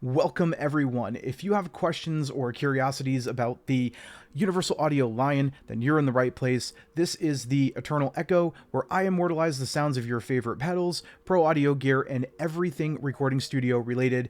Welcome everyone. If you have questions or curiosities about the Universal Audio Lion, then you're in the right place. This is the Eternal Echo, where I immortalize the sounds of your favorite pedals, pro audio gear, and everything recording studio related,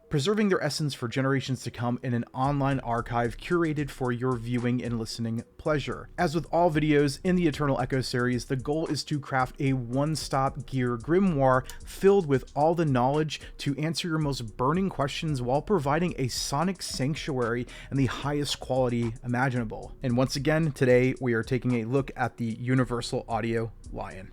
preserving their essence for generations to come in an online archive curated for your viewing and listening pleasure. As with all videos in the Eternal Echo series, the goal is to craft a one-stop gear grimoire filled with all the knowledge to answer your most burning questions while providing a sonic sanctuary in the highest quality imaginable. And once again, today we are taking a look at the Universal Audio Lion.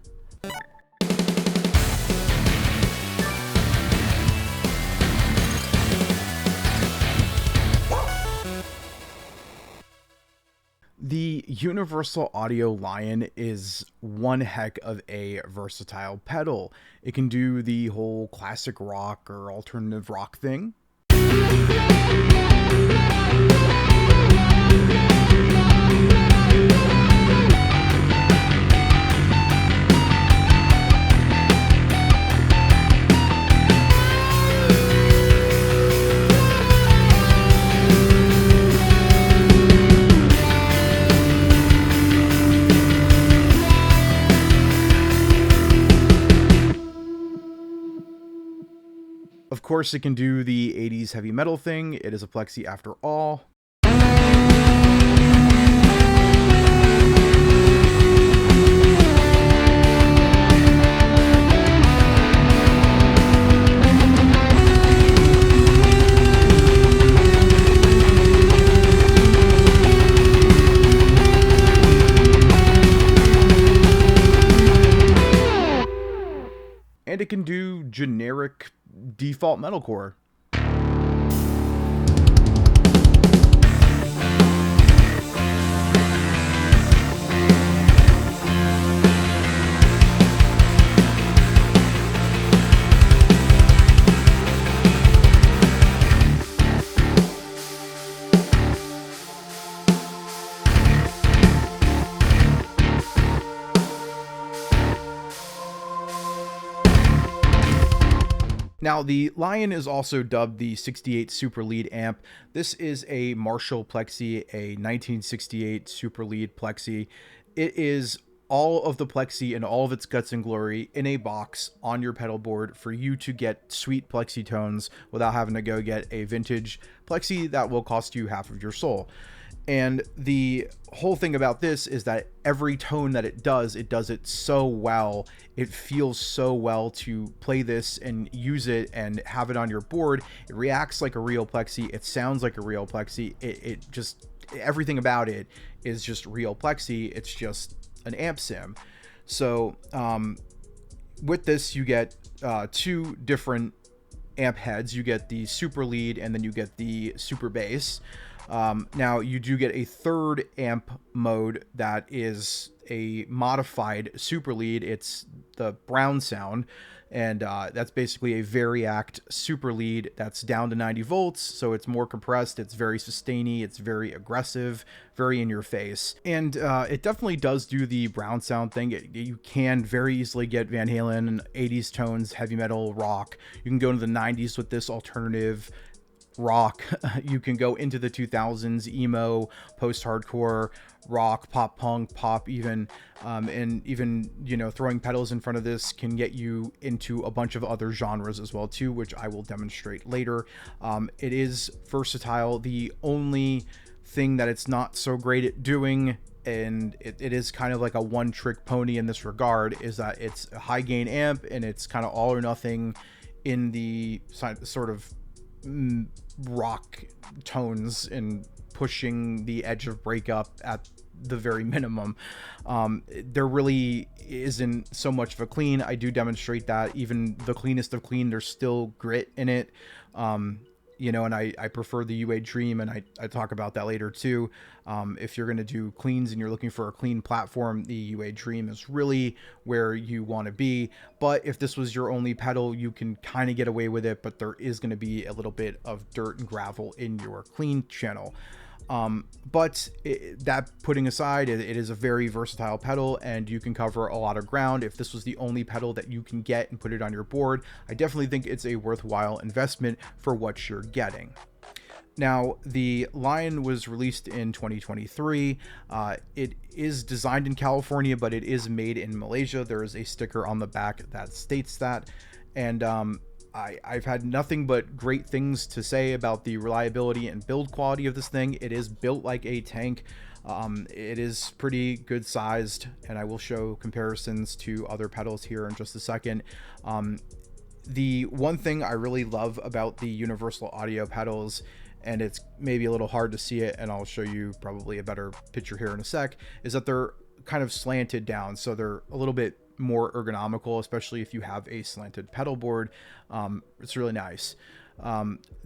The Universal Audio Lion is one heck of a versatile pedal. It can do the whole classic rock or alternative rock thing. Of course, it can do the 80s heavy metal thing. It is a Plexi after all. And it can do generic default metalcore. Now, the Lion is also dubbed the 68 Super Lead amp. This is a Marshall Plexi, a 1968 Super Lead Plexi. It is all of the Plexi and all of its guts and glory in a box on your pedal board for you to get sweet Plexi tones without having to go get a vintage Plexi that will cost you half of your soul. And the whole thing about this is that every tone that it does it so well. It feels so well to play this and use it and have it on your board. It reacts like a real Plexi. It sounds like a real Plexi. It just, everything about it is just real Plexi. It's just an amp sim. So with this, you get two different amp heads. You get the Super Lead and then you get the Super Bass. Now you do get a third amp mode that is a modified Super Lead. It's the brown sound, and that's basically a Variact Super Lead that's down to 90 volts, so it's more compressed, it's very sustainy, it's very aggressive, very in your face, and it definitely does do the brown sound thing. You can very easily get Van Halen, 80s tones, heavy metal, rock. You can go into the 90s with this alternative rock. You can go into the 2000s emo, post-hardcore, rock, pop punk, pop even, and even, you know, throwing pedals in front of this can get you into a bunch of other genres as well too, which I will demonstrate later. It is versatile. The only thing that it's not so great at doing, and it is kind of like a one-trick pony in this regard, is that it's a high gain amp and it's kind of all or nothing in the sort of rock tones and pushing the edge of Breakup at the very minimum. There really isn't so much of a clean. I do demonstrate that even the cleanest of clean, there's still grit in it. You know, and I prefer the UA Dream, and I talk about that later too. If you're going to do cleans and you're looking for a clean platform, the UA Dream is really where you want to be. But if this was your only pedal, you can kind of get away with it, but there is going to be a little bit of dirt and gravel in your clean channel. But that putting aside, it is a very versatile pedal and you can cover a lot of ground. If this was the only pedal that you can get and put it on your board, I definitely think it's a worthwhile investment for what you're getting. Now, the Lion was released in 2023. It is designed in California, but it is made in Malaysia. There is a sticker on the back that states that. And I've had nothing but great things to say about the reliability and build quality of this thing. It is built like a tank. It is pretty good sized, and I will show comparisons to other pedals here in just a second. The one thing I really love about the universal audio pedals, and it's maybe a little hard to see it, and I'll show you probably a better picture here in a sec, is that they're kind of slanted down, so they're a little bit more ergonomical, especially if you have a slanted pedal board. It's really nice.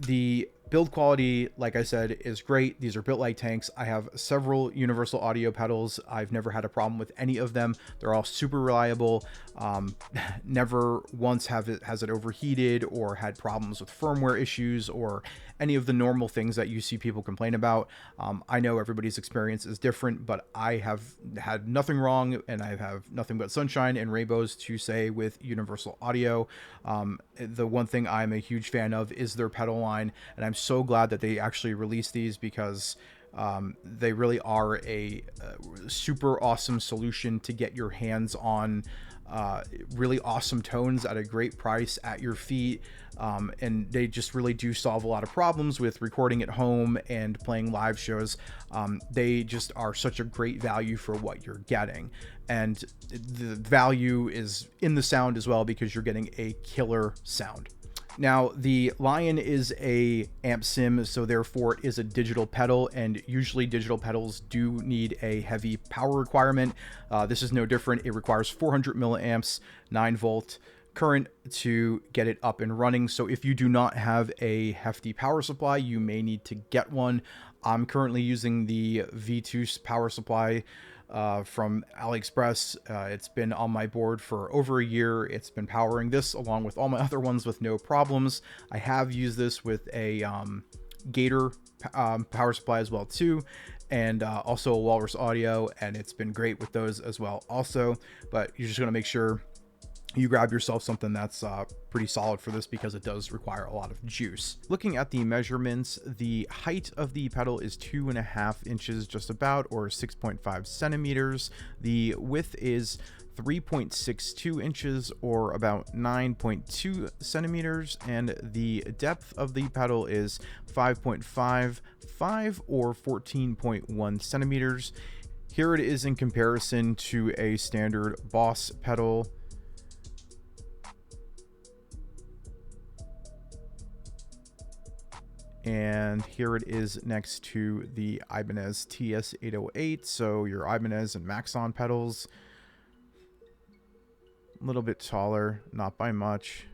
The build quality, like I said, is great. These are built like tanks. I have several universal audio pedals. I've never had a problem with any of them. They're all super reliable. Never once has it overheated or had problems with firmware issues or any of the normal things that you see people complain about. I know everybody's experience is different, but I have had nothing wrong, and I have nothing but sunshine and rainbows to say with universal audio. The one thing I'm a huge fan of is their pedal line, and I'm so glad that they actually released these, because they really are a super awesome solution to get your hands on really awesome tones at a great price at your feet. And they just really do solve a lot of problems with recording at home and playing live shows. They just are such a great value for what you're getting. And the value is in the sound as well, because you're getting a killer sound. Now, the Lion is a amp sim, so therefore it is a digital pedal, and usually digital pedals do need a heavy power requirement. This is no different. It requires 400 milliamps, 9 volt current to get it up and running. So if you do not have a hefty power supply, you may need to get one. I'm currently using the V2 power supply from AliExpress. It's been on my board for over a year. It's been powering this along with all my other ones with no problems. I have used this with a Gator power supply as well too, and also a Walrus Audio, and it's been great with those as well also. But you're just going to make sure you grab yourself something that's pretty solid for this, because it does require a lot of juice. Looking at the measurements, the height of the pedal is 2.5 inches just about, or 6.5 centimeters. The width is 3.62 inches, or about 9.2 centimeters, and the depth of the pedal is 5.55 or 14.1 centimeters. Here it is in comparison to a standard Boss pedal. And here it is next to the Ibanez TS808. So your Ibanez and Maxon pedals. A little bit taller, not by much.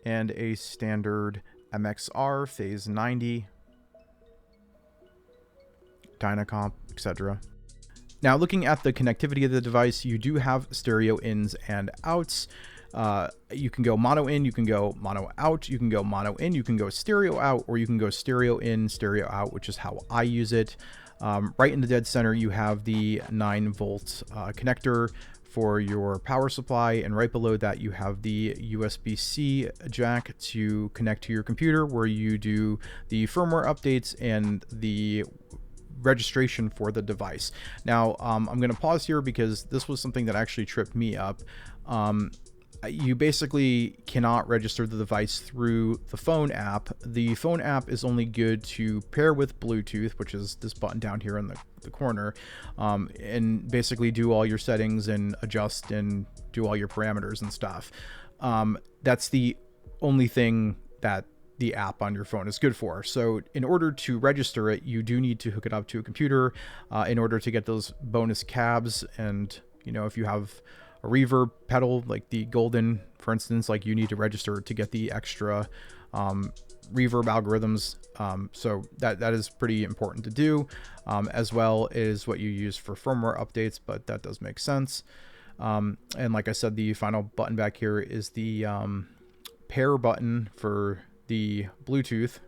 And a standard MXR Phase 90, Dynacomp, etc. Now, looking at the connectivity of the device, you do have stereo ins and outs. You can go mono in, you can go mono out, you can go mono in, you can go stereo out, or you can go stereo in, stereo out, which is how I use it. Right in the dead center, you have the 9 volt connector for your power supply, and right below that you have the USB-C jack to connect to your computer, where you do the firmware updates and the registration for the device. Now, I'm going to pause here because this was something that actually tripped me up. You basically cannot register the device through the phone app. The phone app is only good to pair with Bluetooth, which is this button down here in the corner, and basically do all your settings and adjust and do all your parameters and stuff. That's the only thing that the app on your phone is good for. So in order to register it, you do need to hook it up to a computer in order to get those bonus cabs. And, you know, if you have a reverb pedal like the Golden, for instance, like you need to register to get the extra reverb algorithms. So that is pretty important to do, as well as what you use for firmware updates, but that does make sense. And like I said, the final button back here is the pair button for the Bluetooth.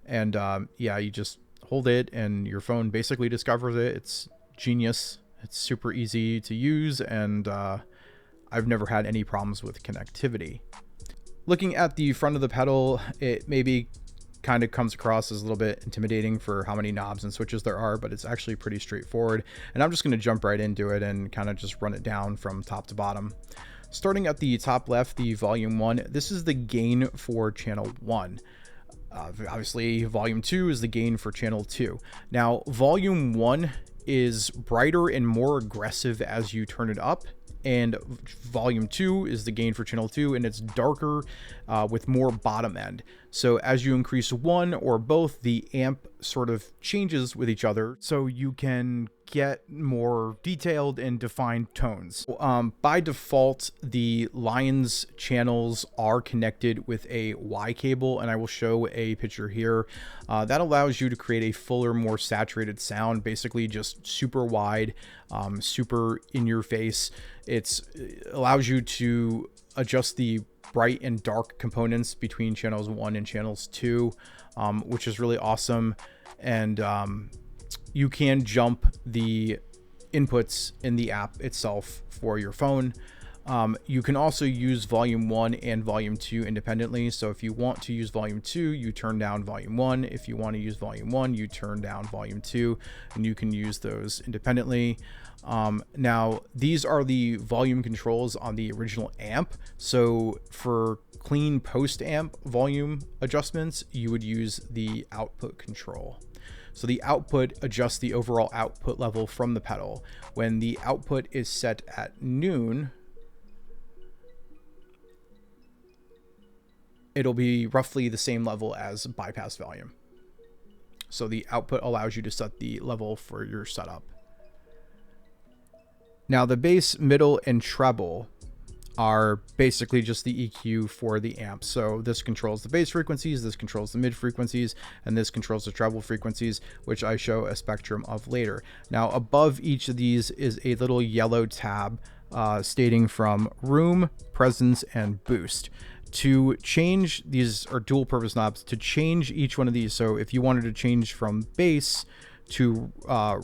And yeah, you just hold it and your phone basically discovers it. It's genius. It's super easy to use, and I've never had any problems with connectivity. Looking at the front of the pedal, it maybe kind of comes across as a little bit intimidating for how many knobs and switches there are, but it's actually pretty straightforward. And I'm just going to jump right into it and kind of just run it down from top to bottom. Starting at the top left, the volume 1, this is the gain for channel 1. Obviously, volume 2 is the gain for channel 2. Now, volume 1 is brighter and more aggressive as you turn it up, and volume 2 is the gain for channel 2, and it's darker with more bottom end. So as you increase one or both, the amp sort of changes with each other, so you can get more detailed and defined tones. By default, the Lion's channels are connected with a Y cable, and I will show a picture here. That allows you to create a fuller, more saturated sound, basically just super wide, super in your face. It allows you to adjust the bright and dark components between channels 1 and channels 2, which is really awesome. And you can jump the inputs in the app itself for your phone. You can also use volume 1 and volume 2 independently. So if you want to use volume 2, you turn down volume 1. If you want to use volume 1, you turn down volume 2, and you can use those independently. Now, these are the volume controls on the original amp. So for clean post amp volume adjustments, you would use the output control. So the output adjusts the overall output level from the pedal. When the output is set at noon, it'll be roughly the same level as bypass volume. So the output allows you to set the level for your setup. Now the bass, middle, and treble are basically just the EQ for the amp. So this controls the bass frequencies, this controls the mid frequencies, and this controls the treble frequencies, which I show a spectrum of later. Now above each of these is a little yellow tab stating from room, presence, and boost. To change, these are dual purpose knobs, to change each one of these. So if you wanted to change from bass to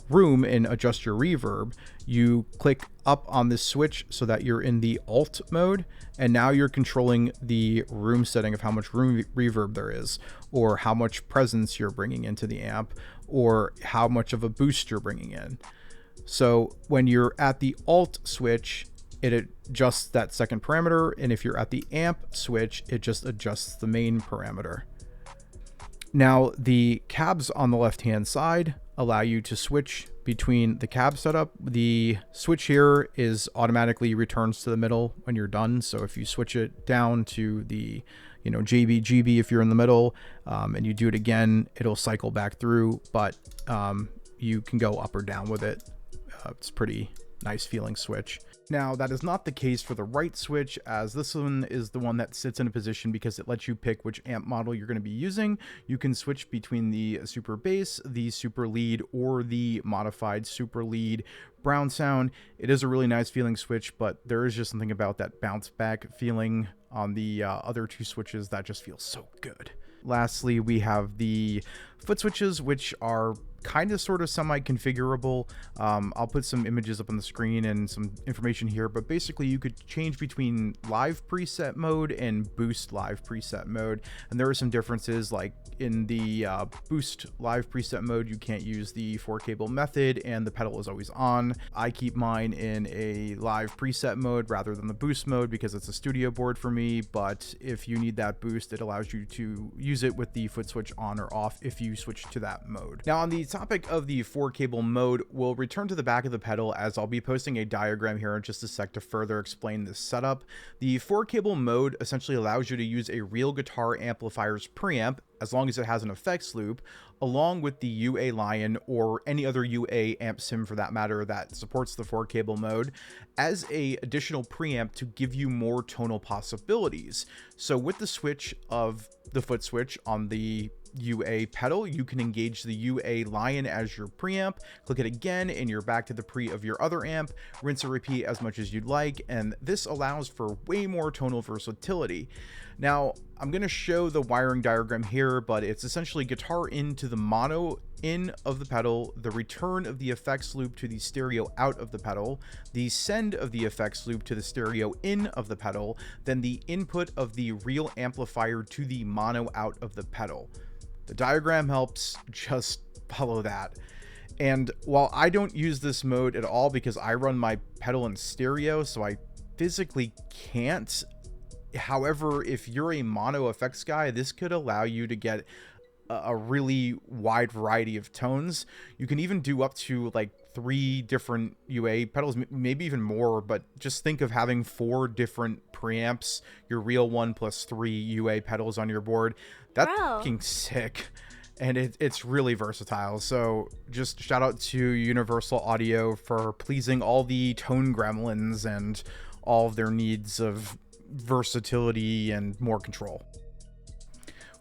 room and adjust your reverb, you click up on this switch so that you're in the alt mode, and now you're controlling the room setting of how much room reverb there is, or how much presence you're bringing into the amp, or how much of a boost you're bringing in. So when you're at the alt switch, it adjusts that second parameter, and if you're at the amp switch, it just adjusts the main parameter. Now the cabs on the left hand side allow you to switch between the cab setup. The switch here is automatically returns to the middle when you're done. So if you switch it down to the JB, GB if you're in the middle, and you do it again, it'll cycle back through, but you can go up or down with it. It's pretty nice feeling switch. Now that is not the case for the right switch, as this one is the one that sits in a position because it lets you pick which amp model you're going to be using. You can switch between the super bass, the super lead, or the modified super lead brown sound. It is a really nice feeling switch, but there is just something about that bounce back feeling on the other two switches that just feels so good. Lastly, we have the Footswitches, which are kind of sort of semi-configurable. I'll put some images up on the screen and some information here, but basically you could change between live preset mode and boost live preset mode, and there are some differences. Like in the boost live preset mode, you can't use the 4-cable method, and the pedal is always on. I keep mine in a live preset mode rather than the boost mode because it's a studio board for me, but if you need that boost, it allows you to use it with the foot switch on or off if you switch to that mode. Now on the topic of the 4-cable mode, we'll return to the back of the pedal, as I'll be posting a diagram here in just a sec to further explain this setup. The 4-cable mode essentially allows you to use a real guitar amplifier's preamp, as long as it has an effects loop, along with the UA Lion or any other UA amp sim for that matter that supports the 4-cable mode, as a additional preamp to give you more tonal possibilities. So with the switch of the foot switch on the UA pedal, you can engage the UA Lion as your preamp, click it again, and you're back to the pre of your other amp, rinse and repeat as much as you'd like, and this allows for way more tonal versatility. Now, I'm going to show the wiring diagram here, but it's essentially guitar in to the mono in of the pedal, the return of the effects loop to the stereo out of the pedal, the send of the effects loop to the stereo in of the pedal, then the input of the real amplifier to the mono out of the pedal. The diagram helps, just follow that. And while I don't use this mode at all because I run my pedal in stereo, so I physically can't. However, if you're a mono effects guy, this could allow you to get a really wide variety of tones. You can even do up to like 3 different UA pedals, maybe even more, but just think of having 4 different preamps, your real one plus 3 UA pedals on your board. That's fucking sick. And it's really versatile. So just shout out to Universal Audio for pleasing all the tone gremlins and all of their needs of versatility and more control.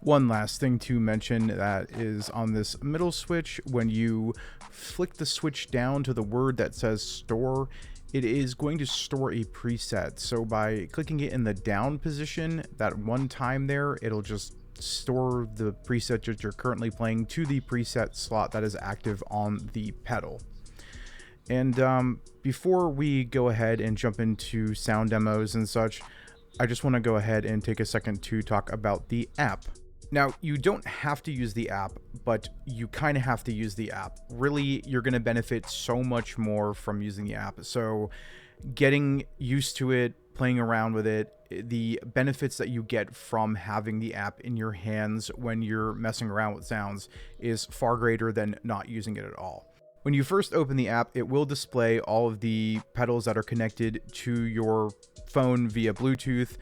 One last thing to mention that is on this middle switch, when you flick the switch down to the word that says store, it is going to store a preset. So by clicking it in the down position, that one time there, it'll just store the preset that you're currently playing to the preset slot that is active on the pedal. And before we go ahead and jump into sound demos and such, I just want to go ahead and take a second to talk about the app. Now, you don't have to use the app, but you kind of have to use the app. Really, you're going to benefit so much more from using the app. So getting used to it, playing around with it, the benefits that you get from having the app in your hands when you're messing around with sounds is far greater than not using it at all. When you first open the app, it will display all of the pedals that are connected to your phone via Bluetooth.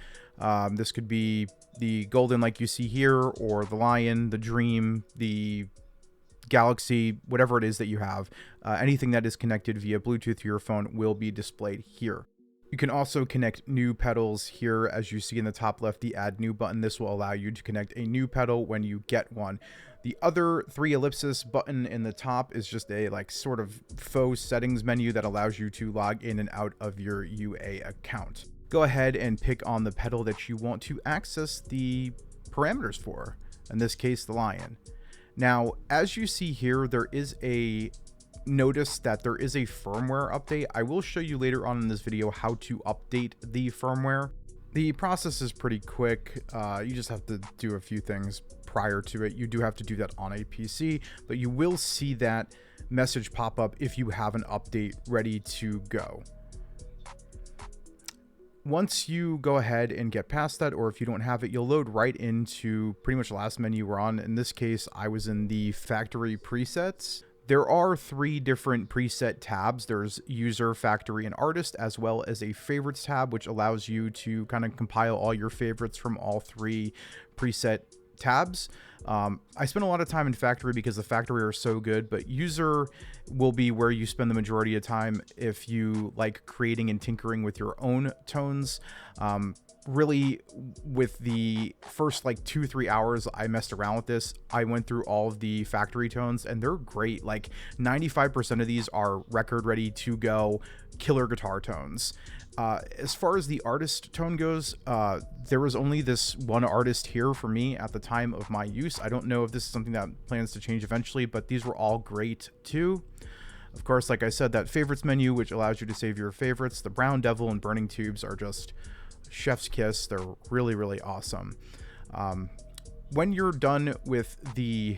This could be the Golden like you see here, or the Lion, the Dream, the Galaxy, whatever it is that you have. Anything that is connected via Bluetooth to your phone will be displayed here. You can also connect new pedals here, as you see in the top left, the Add New button. This will allow you to connect a new pedal when you get one. The other 3 ellipsis button in the top is just a like sort of faux settings menu that allows you to log in and out of your UA account. Go ahead and pick on the pedal that you want to access the parameters for, in this case the Lion. Now, as you see here, there is a notice that there is a firmware update. I will show you later on in this video how to update the firmware. The process is pretty quick. You just have to do a few things prior to it. You do have to do that on a PC, but you will see that message pop up if you have an update ready to go. Once you go ahead and get past that, or if you don't have it, you'll load right into pretty much the last menu we're on. In this case, I was in the factory presets. There are 3 different preset tabs. There's user, factory, and artist, as well as a favorites tab, which allows you to kind of compile all your favorites from all 3 preset tabs. I spend a lot of time in factory because the factory are so good, but user will be where you spend the majority of time if you like creating and tinkering with your own tones. Really, with the first like 2-3 hours I messed around with this, I went through all of the factory tones and they're great. Like 95% of these are record ready to go, killer guitar tones. As far as the artist tone goes, there was only this one artist here for me at the time of my use. I don't know if this is something that plans to change eventually, but these were all great too. Of course, like I said, that favorites menu, which allows you to save your favorites. The Brown Devil and Burning Tubes are just chef's kiss. They're really, really awesome. When you're done with the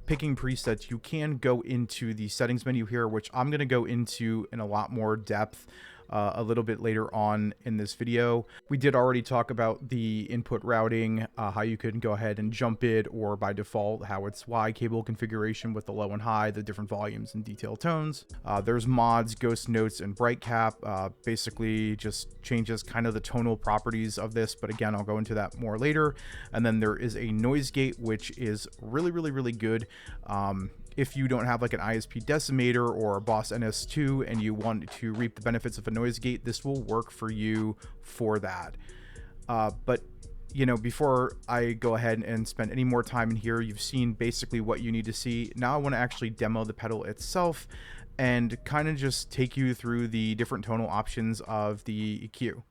picking presets, you can go into the settings menu here, which I'm going to go into in a lot more depth a little bit later on in this video. We did already talk about the input routing, how you can go ahead and jump it, or by default how it's Y cable configuration with the low and high, the different volumes and detail tones. There's mods, ghost notes, and bright cap. Basically just changes kind of the tonal properties of this, but again, I'll go into that more later. And then there is a noise gate, which is really, really, really good. If you don't have like an ISP decimator or a Boss NS2 and you want to reap the benefits of a noise gate, this will work for you for that. But you know, before I go ahead and spend any more time in here, you've seen basically what you need to see. Now I want to actually demo the pedal itself and kind of just take you through the different tonal options of the EQ.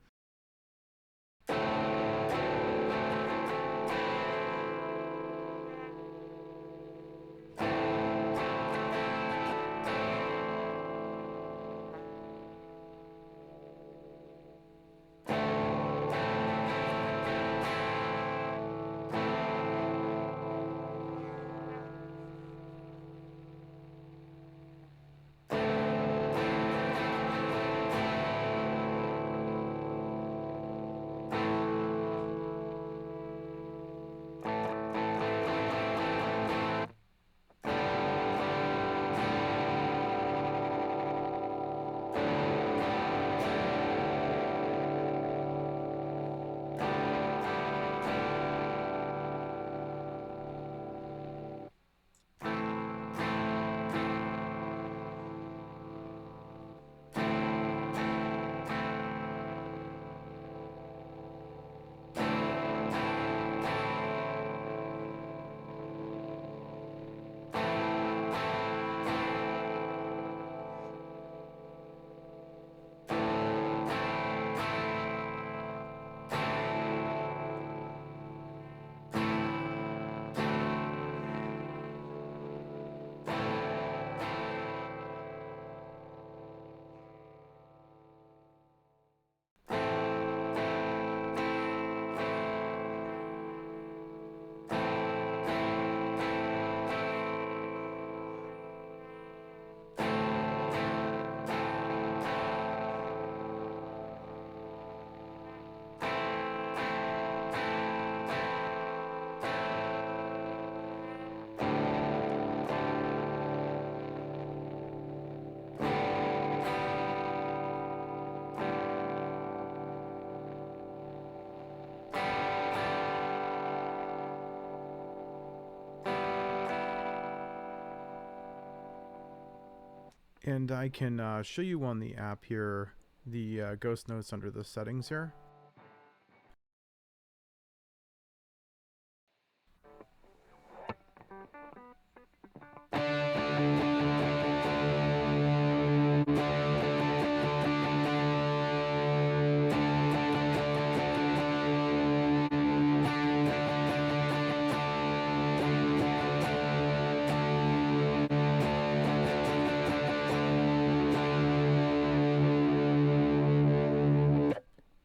And I can show you on the app here the ghost notes under the settings here.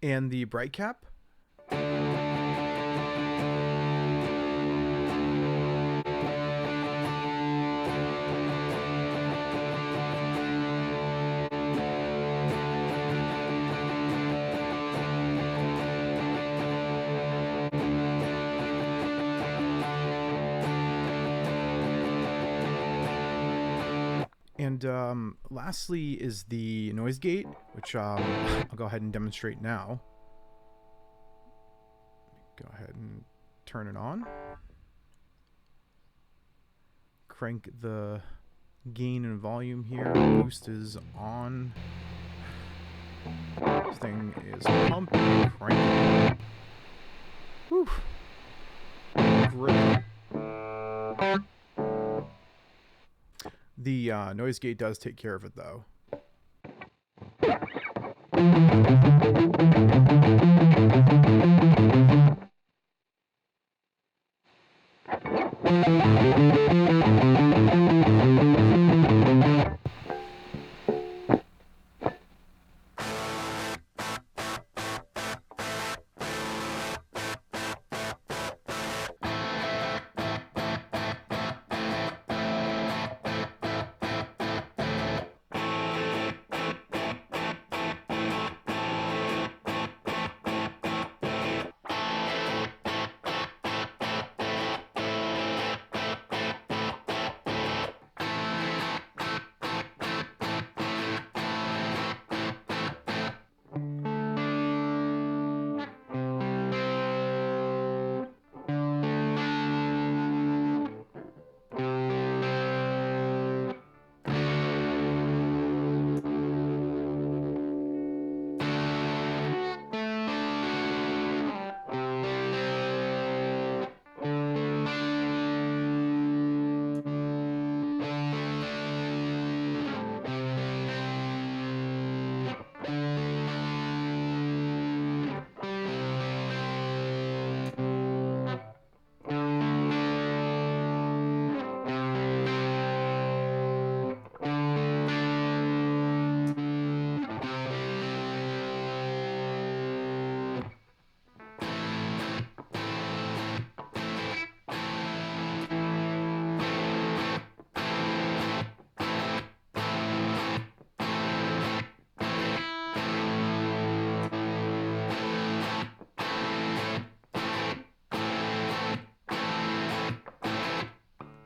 And the bright cap. And lastly is the noise gate, which I'll go ahead and demonstrate now. Go ahead and turn it on. Crank the gain and volume here. Boost is on. This thing is pumping, cranking. Whew. Great. The noise gate does take care of it, though.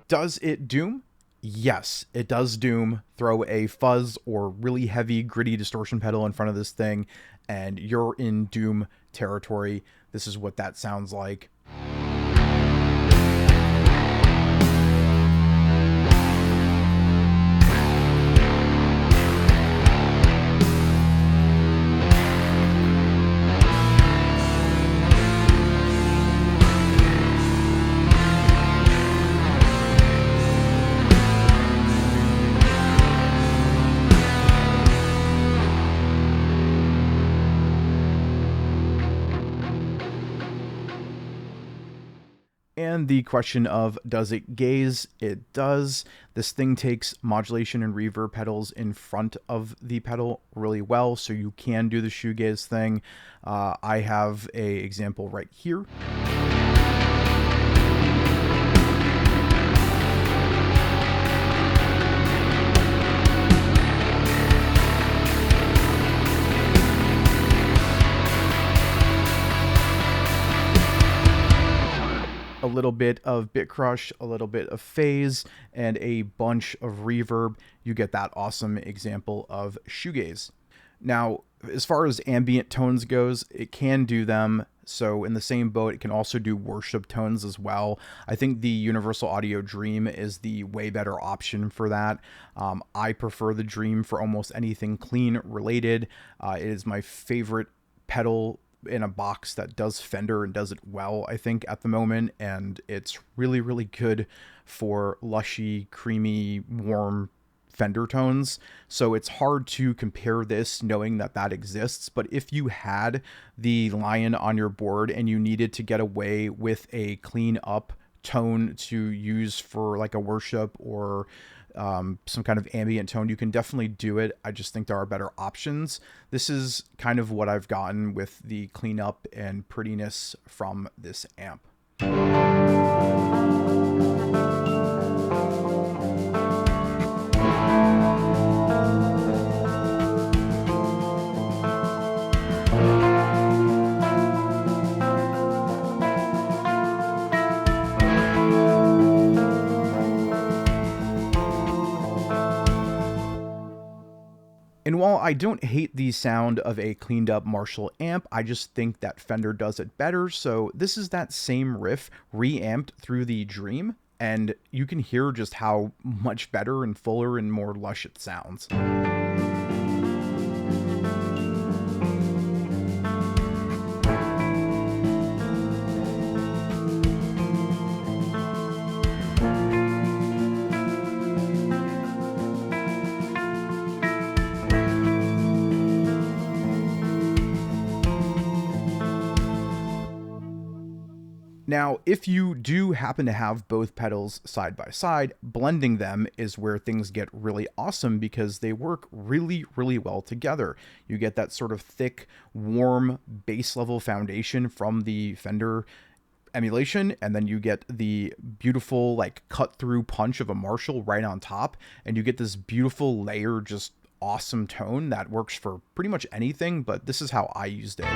Does it doom? Yes, it does doom. Throw a fuzz or really heavy, gritty distortion pedal in front of this thing, and you're in doom territory. This is what that sounds like. And the question of, does it gaze? It does. This thing takes modulation and reverb pedals in front of the pedal really well, so you can do the shoegaze thing. I have a example right here. A little bit of bit crush, a little bit of phase, and a bunch of reverb. You get that awesome example of shoegaze. Now, as far as ambient tones goes, it can do them. So in the same boat, it can also do worship tones as well. I think the Universal Audio Dream is the way better option for that. I prefer the Dream for almost anything clean related. It is my favorite pedal in a box that does Fender and does it well, I think, at the moment. And it's really, really good for lushy, creamy, warm Fender tones. So it's hard to compare this knowing that that exists. But if you had the Lion on your board and you needed to get away with a clean up tone to use for like a worship or some kind of ambient tone, you can definitely do it. I just think there are better options. This is kind of what I've gotten with the cleanup and prettiness from this amp. And while I don't hate the sound of a cleaned up Marshall amp, I just think that Fender does it better. So this is that same riff reamped through the Dream, and you can hear just how much better and fuller and more lush it sounds. Now, if you do happen to have both pedals side by side, blending them is where things get really awesome because they work really, really well together. You get that sort of thick, warm bass level foundation from the Fender Emulation, and then you get the beautiful like cut through punch of a Marshall right on top, and you get this beautiful layer, just awesome tone that works for pretty much anything, but this is how I used it.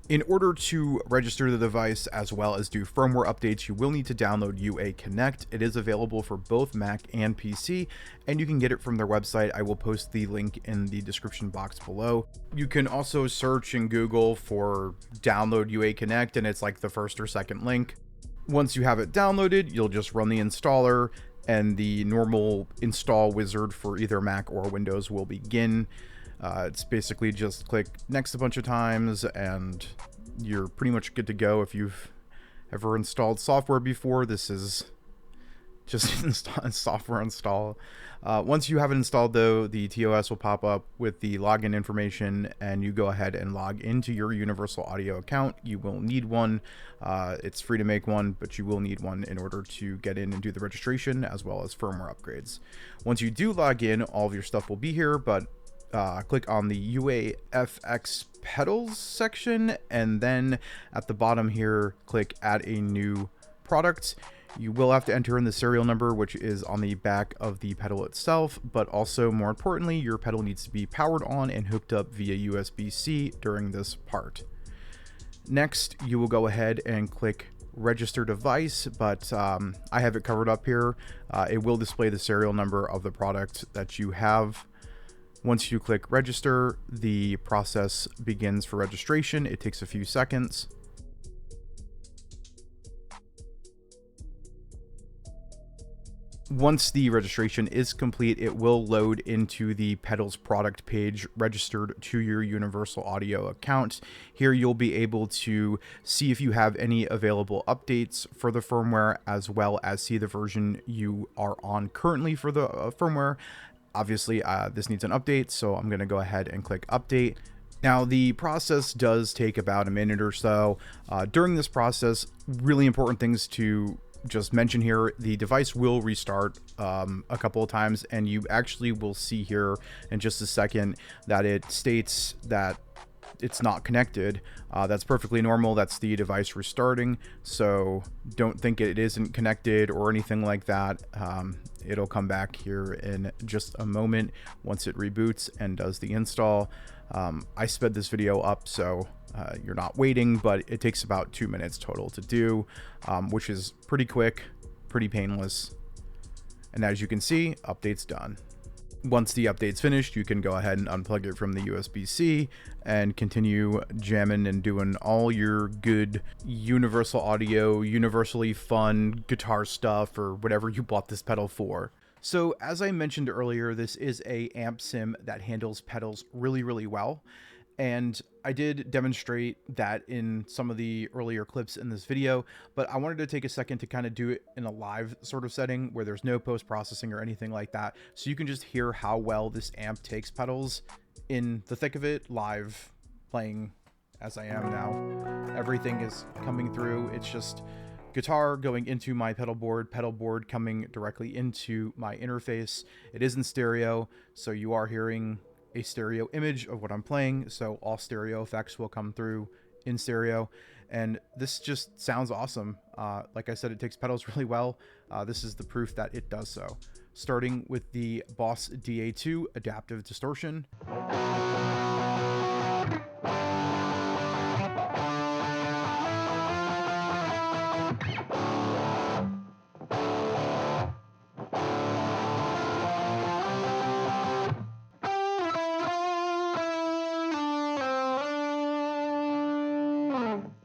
In order to register the device as well as do firmware updates, you will need to download UA Connect. It is available for both Mac and PC, and you can get it from their website. I will post the link in the description box below. You can also search in Google for download UA Connect, and it's like the first or second link. Once you have it downloaded, you'll just run the installer, and the normal install wizard for either Mac or Windows will begin. It's basically just click next a bunch of times and you're pretty much good to go. If you've ever installed software before, this is just software install. Once you have it installed though, the TOS will pop up with the login information and you go ahead and log into your Universal Audio account. You will need one. It's free to make one, but you will need one in order to get in and do the registration as well as firmware upgrades. Once you do log in, all of your stuff will be here, but click on the UAFX pedals section, and then at the bottom here, click add a new product. You will have to enter in the serial number, which is on the back of the pedal itself, but also more importantly, your pedal needs to be powered on and hooked up via USB-C during this part. Next, you will go ahead and click register device, but I have it covered up here. It will display the serial number of the product that you have. Once you click register, the process begins for registration. It takes a few seconds. Once the registration is complete, it will load into the pedals product page registered to your Universal Audio account. Here you'll be able to see if you have any available updates for the firmware, as well as see the version you are on currently for the firmware. Obviously, this needs an update, so I'm going to go ahead and click update. Now, the process does take about a minute or so. During this process, really important things to just mention here: the device will restart a couple of times, and you actually will see here in just a second that it states that it's not connected. That's perfectly normal. That's the device restarting, so don't think it isn't connected or anything like that. It'll come back here in just a moment once it reboots and does the install. I sped this video up, so you're not waiting, but it takes about 2 minutes total to do, which is pretty quick, pretty painless. And as you can see, update's done. Once the update's finished, you can go ahead and unplug it from the USB-C and continue jamming and doing all your good Universal Audio, universally fun guitar stuff, or whatever you bought this pedal for. So as I mentioned earlier, this is a amp sim that handles pedals really, really well. And I did demonstrate that in some of the earlier clips in this video, but I wanted to take a second to kind of do it in a live sort of setting where there's no post-processing or anything like that. So you can just hear how well this amp takes pedals in the thick of it, live, playing as I am now. Everything is coming through. It's just guitar going into my pedal board coming directly into my interface. It is in stereo, so you are hearing a stereo image of what I'm playing, so all stereo effects will come through in stereo, and this just sounds awesome. Like I said, it takes pedals really well. This is the proof that it does so. Starting with the Boss DA2 Adaptive Distortion.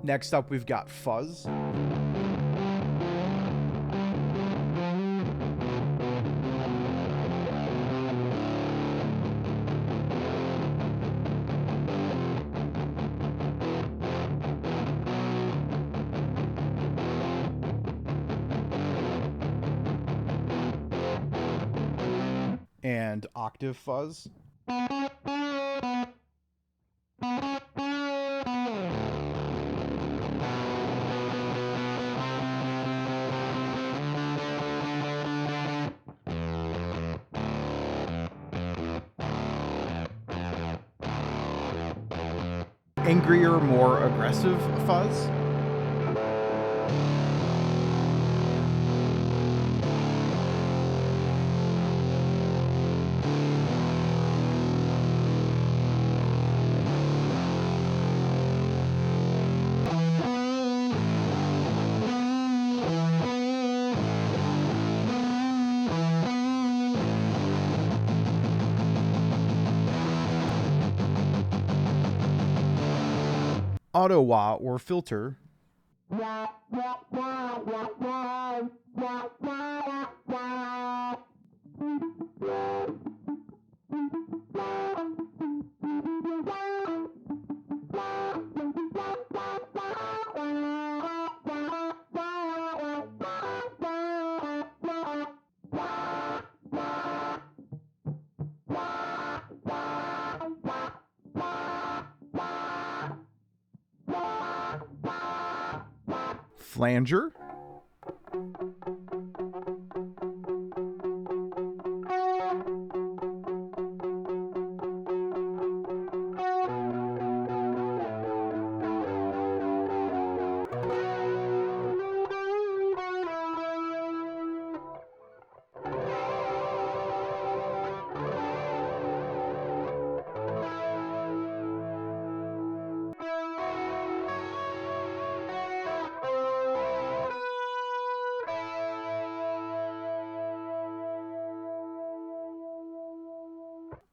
Next up, we've got Fuzz. And Octave Fuzz. Angrier, more aggressive Fuzz. Auto wah or filter. Flanger.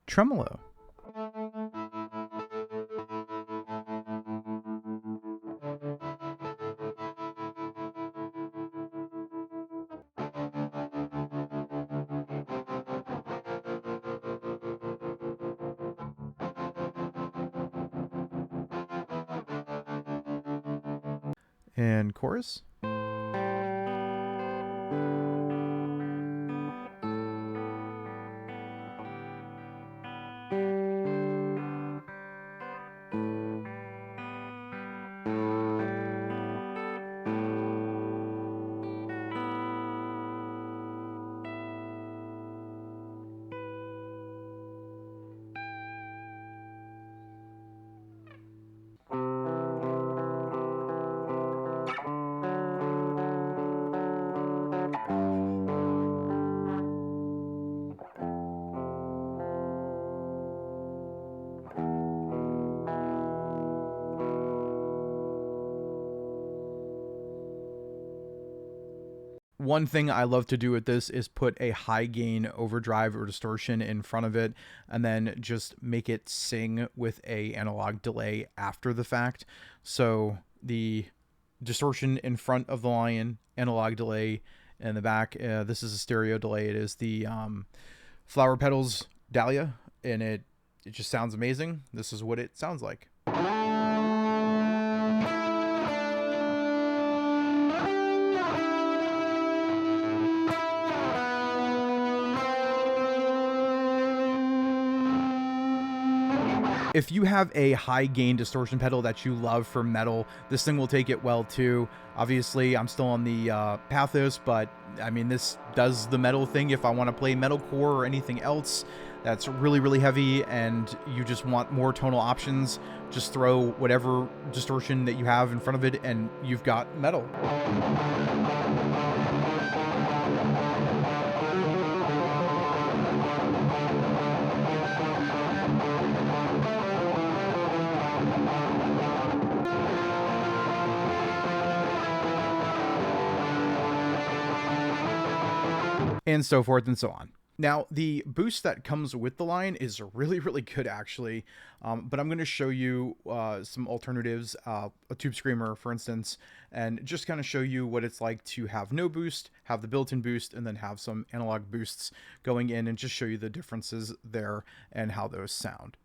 Tremolo. And chorus. One thing I love to do with this is put a high gain overdrive or distortion in front of it and then just make it sing with a analog delay after the fact. So the distortion in front of the Lion, analog delay in the back. This is a stereo delay. It is the Flower Petals Dahlia, and it just sounds amazing. This is what it sounds like. If you have a high gain distortion pedal that you love for metal, this thing will take it well too. Obviously, I'm still on the Pathos, but I mean, this does the metal thing. If I want to play metalcore or anything else that's really, really heavy and you just want more tonal options, just throw whatever distortion that you have in front of it and you've got metal. And so forth and so on. Now, the boost that comes with the line is really, really good, actually. But I'm going to show you some alternatives, a Tube Screamer, for instance, and just kind of show you what it's like to have no boost, have the built-in boost, and then have some analog boosts going in, and just show you the differences there and how those sound.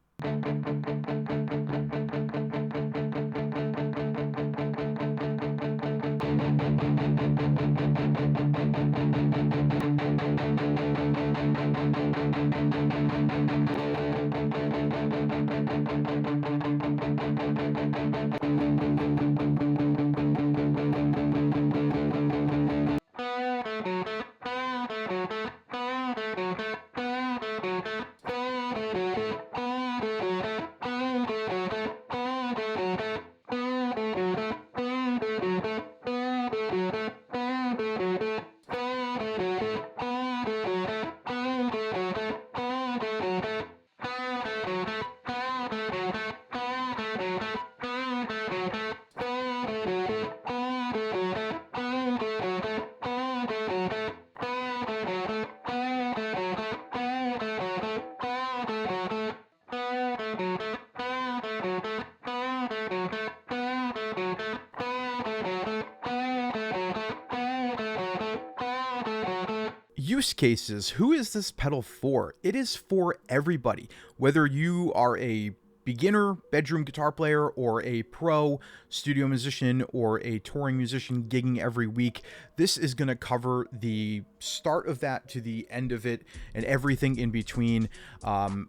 Use cases. Who is this pedal for? It is for everybody. Whether you are a beginner bedroom guitar player or a pro studio musician or a touring musician gigging every week, this is going to cover the start of that to the end of it and everything in between.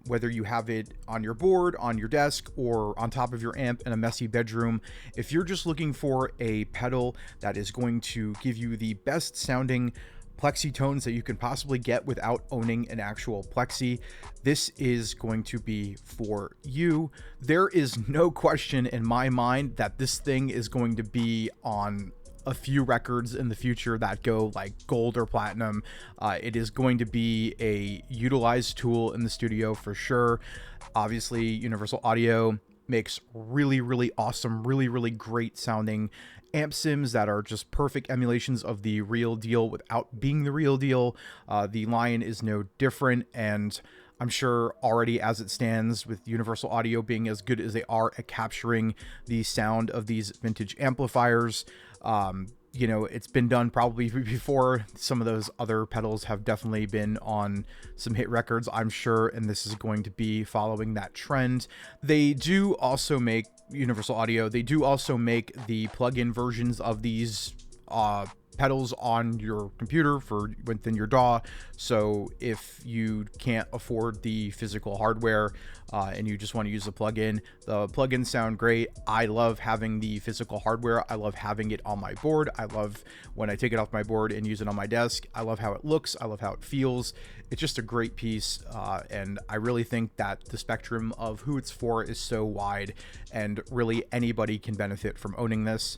Whether you have it on your board, on your desk, or on top of your amp in a messy bedroom, if you're just looking for a pedal that is going to give you the best sounding Plexi tones that you can possibly get without owning an actual Plexi, this is going to be for you. There is no question in my mind that this thing is going to be on a few records in the future that go like gold or platinum. It is going to be a utilized tool in the studio for sure. Obviously, Universal Audio makes really, really awesome, really, really great sounding amp sims that are just perfect emulations of the real deal without being the real deal. The Lion is no different, and I'm sure already as it stands, with Universal Audio being as good as they are at capturing the sound of these vintage amplifiers, you know, it's been done probably before. Some of those other pedals have definitely been on some hit records, I'm sure, and this is going to be following that trend. They do also make, Universal Audio, they do also make the plug-in versions of these pedals on your computer for within your DAW. So if you can't afford the physical hardware and you just want to use the plugins sound great. I love having the physical hardware. I love having it on my board. I love when I take it off my board and use it on my desk. I love how it looks. I love how it feels. It's just a great piece, and I really think that the spectrum of who it's for is so wide, and really anybody can benefit from owning this.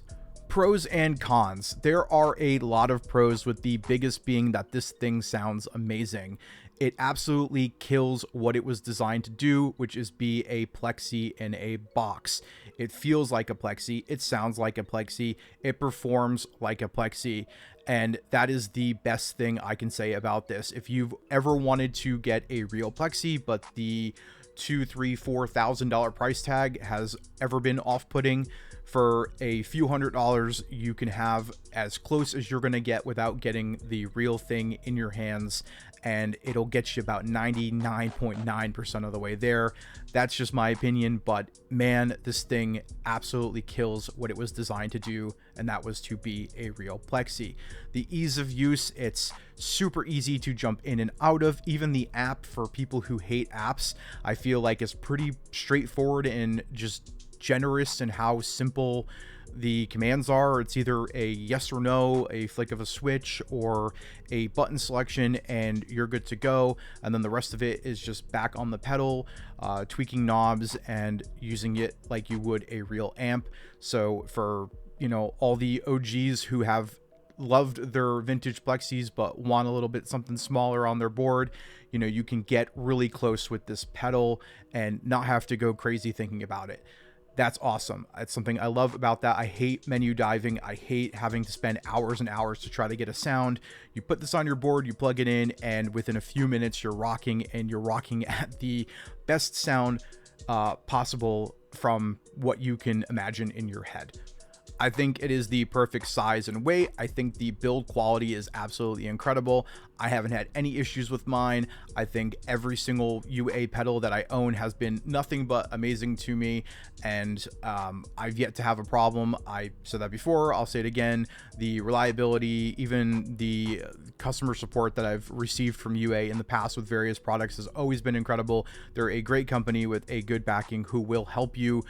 Pros and cons. There are a lot of pros, with the biggest being that this thing sounds amazing. It absolutely kills what it was designed to do, which is be a Plexi in a box. It feels like a Plexi, it sounds like a Plexi, it performs like a Plexi, and that is the best thing I can say about this. If you've ever wanted to get a real Plexi, but the $2,000, $3,000, $4,000 price tag has ever been off-putting, for a few $100s, you can have as close as you're going to get without getting the real thing in your hands, and it'll get you about 99.9% of the way there. That's just my opinion, but man, this thing absolutely kills what it was designed to do, and that was to be a real Plexi. The ease of use, it's super easy to jump in and out of. Even the app, for people who hate apps, I feel like is pretty straightforward and just generous in how simple the commands are. It's either a yes or no, a flick of a switch, or a button selection, and you're good to go. And then the rest of it is just back on the pedal, tweaking knobs and using it like you would a real amp. So for, you know, all the OGs who have loved their vintage Plexis but want a little bit something smaller on their board, you know, you can get really close with this pedal and not have to go crazy thinking about it. That's awesome. It's something I love about that. I hate menu diving. I hate having to spend hours and hours to try to get a sound. You put this on your board, you plug it in, and within a few minutes you're rocking, and you're rocking at the best sound possible from what you can imagine in your head. I think it is the perfect size and weight. I think the build quality is absolutely incredible. I haven't had any issues with mine. I think every single UA pedal that I own has been nothing but amazing to me, and I've yet to have a problem. I said that before, I'll say it again. The reliability, even the customer support that I've received from UA in the past with various products has always been incredible. They're a great company with a good backing who will help you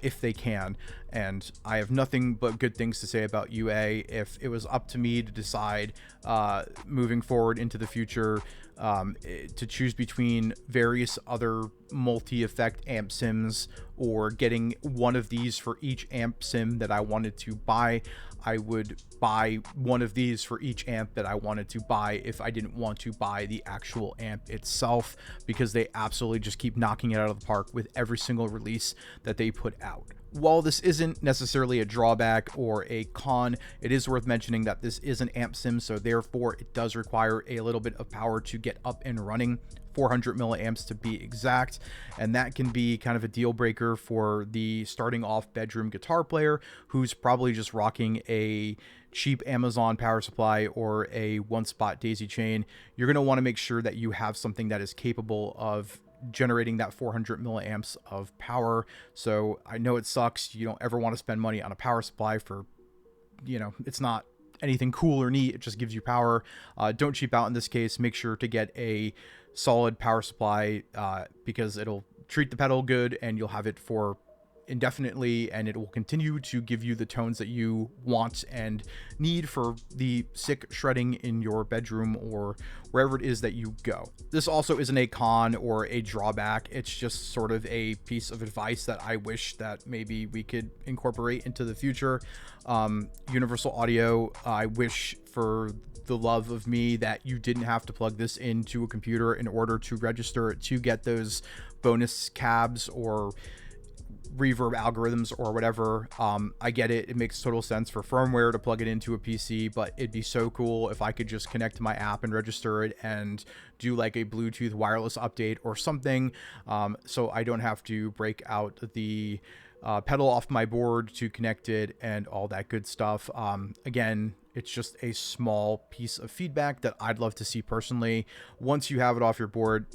if they can, and I have nothing but good things to say about UA. If it was up to me to decide moving forward into the future to choose between various other multi-effect amp sims or getting one of these for each amp sim that I wanted to buy, I would buy one of these for each amp that I wanted to buy if I didn't want to buy the actual amp itself, because they absolutely just keep knocking it out of the park with every single release that they put out. While this isn't necessarily a drawback or a con, it is worth mentioning that this is an amp sim, so therefore it does require a little bit of power to get up and running, 400 milliamps to be exact, and that can be kind of a deal breaker for the starting off bedroom guitar player who's probably just rocking a cheap Amazon power supply or a one-spot daisy chain. You're going to want to make sure that you have something that is capable of generating that 400 milliamps of power. So I know it sucks. You don't ever want to spend money on a power supply for, you know, it's not anything cool or neat. It just gives you power. Don't cheap out in this case. Make sure to get a solid power supply because it'll treat the pedal good and you'll have it for indefinitely, and it will continue to give you the tones that you want and need for the sick shredding in your bedroom or wherever it is that you go. This also isn't a con or a drawback. It's just sort of a piece of advice that I wish that maybe we could incorporate into the future. Universal Audio, I wish for the love of me that you didn't have to plug this into a computer in order to register it to get those bonus cabs or reverb algorithms or whatever. I get it. It makes total sense for firmware to plug it into a PC, but it'd be so cool if I could just connect to my app and register it and do like a Bluetooth wireless update or something. So I don't have to break out the pedal off my board to connect it and all that good stuff. Again, it's just a small piece of feedback that I'd love to see personally. Once you have it off your board,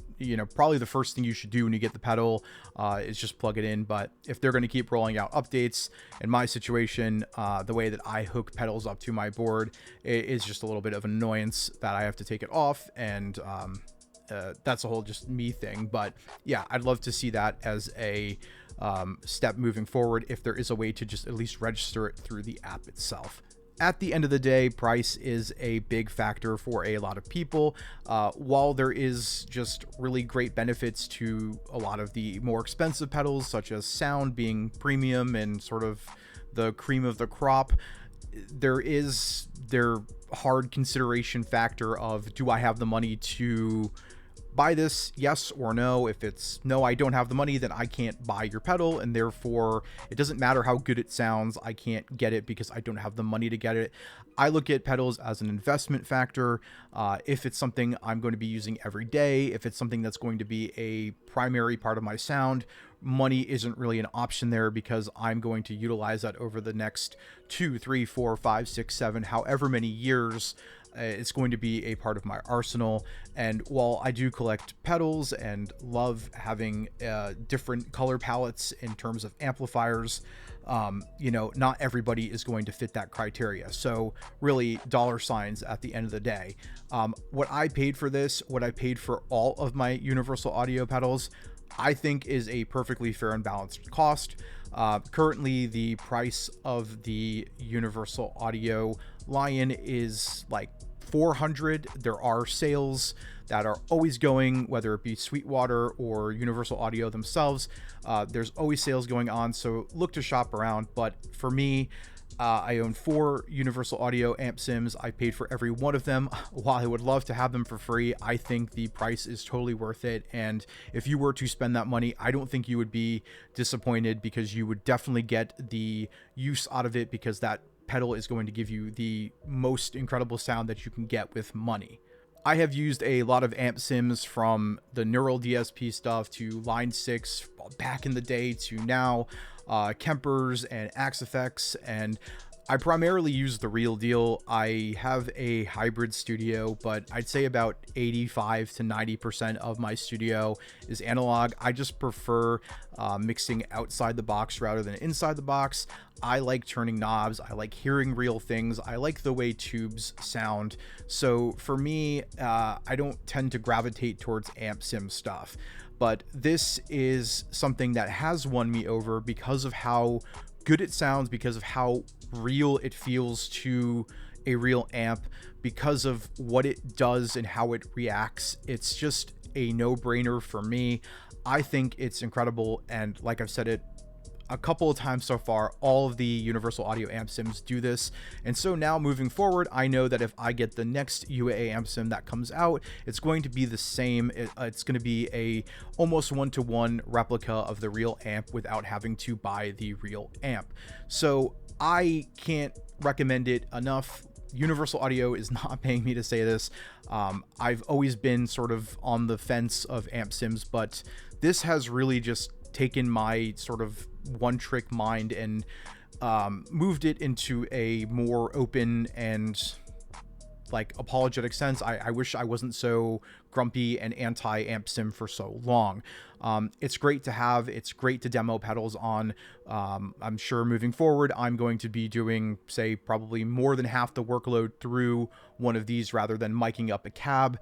probably the first thing you should do when you get the pedal is just plug it in. But if they're going to keep rolling out updates, in my situation, the way that I hook pedals up to my board is just a little bit of annoyance that I have to take it off. And that's a whole just me thing. But yeah, I'd love to see that as a step moving forward, if there is a way to just at least register it through the app itself. At the end of the day, price is a big factor for a lot of people. While there is just really great benefits to a lot of the more expensive pedals, such as sound being premium and sort of the cream of the crop, there is their hard consideration factor of, do I have the money to buy this, yes or no? If it's no, I don't have the money, then I can't buy your pedal, and therefore it doesn't matter how good it sounds, I can't get it because I don't have the money to get it. I look at pedals as an investment factor. If it's something I'm going to be using every day, if it's something that's going to be a primary part of my sound, money isn't really an option there, because I'm going to utilize that over the next 2, 3, 4, 5, 6, 7, however many years. It's going to be a part of my arsenal. And while I do collect pedals and love having different color palettes in terms of amplifiers, not everybody is going to fit that criteria. So really, dollar signs at the end of the day. What I paid for this, what I paid for all of my Universal Audio pedals, I think is a perfectly fair and balanced cost. Currently, the price of the Universal Audio Lion is like $400. There are sales that are always going, whether it be Sweetwater or Universal Audio themselves. There's always sales going on, so look to shop around. But for me, I own 4 Universal Audio amp sims. I paid for every one of them. While I would love to have them for free, I think the price is totally worth it. And if you were to spend that money, I don't think you would be disappointed, because you would definitely get the use out of it, because that pedal is going to give you the most incredible sound that you can get with money. I have used a lot of amp sims, from the Neural DSP stuff to Line 6 back in the day to now, Kempers and Axe Effects, and I primarily use the real deal. I have a hybrid studio, but I'd say about 85 to 90% of my studio is analog. I just prefer mixing outside the box rather than inside the box. I like turning knobs. I like hearing real things. I like the way tubes sound. So for me, I don't tend to gravitate towards amp sim stuff. But this is something that has won me over because of how good it sounds, because of how real it feels to a real amp, because of what it does and how it reacts. It's just a no-brainer for me. I think it's incredible, and like I've said it a couple of times so far, all of the Universal Audio amp sims do this. And so now moving forward, I know that if I get the next UAA amp sim that comes out, it's going to be the same. It's going to be a almost one-to-one replica of the real amp without having to buy the real amp. So I can't recommend it enough. Universal Audio is not paying me to say this. I've always been sort of on the fence of amp sims, but this has really just taken my sort of one-trick mind and moved it into a more open and like apologetic sense. I wish I wasn't so grumpy and anti-amp sim for so long. It's great to have. It's great to demo pedals on. I'm sure moving forward, I'm going to be doing, say, probably more than half the workload through one of these rather than miking up a cab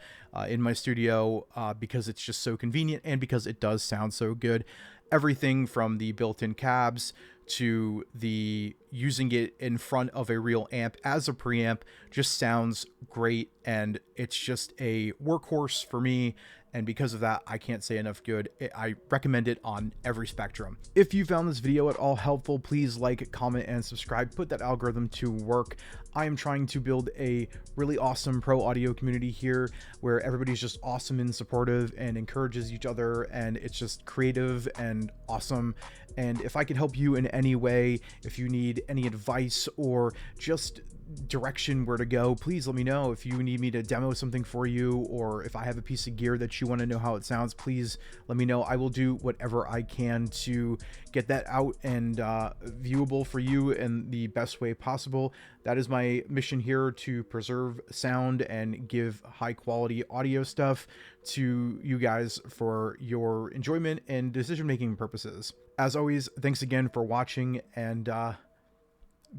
in my studio, because it's just so convenient and because it does sound so good. Everything from the built-in cabs to the using it in front of a real amp as a preamp just sounds great, and it's just a workhorse for me. and because of that, I can't say enough good. I recommend it on every spectrum. If you found this video at all helpful, please like, comment, and subscribe. Put that algorithm to work. I am trying to build a really awesome pro audio community here where everybody's just awesome and supportive and encourages each other, and it's just creative and awesome. And if I can help you in any way, if you need any advice or just direction where to go, please let me know. If you need me to demo something for you, or if I have a piece of gear that you want to know how it sounds, please let me know. I will do whatever I can to get that out and viewable for you in the best way possible. That is my mission here, to preserve sound and give high quality audio stuff to you guys for your enjoyment and decision making purposes. As always, thanks again for watching, and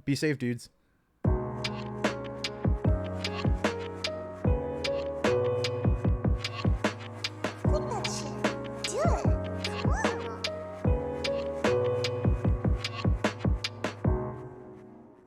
be safe, dudes.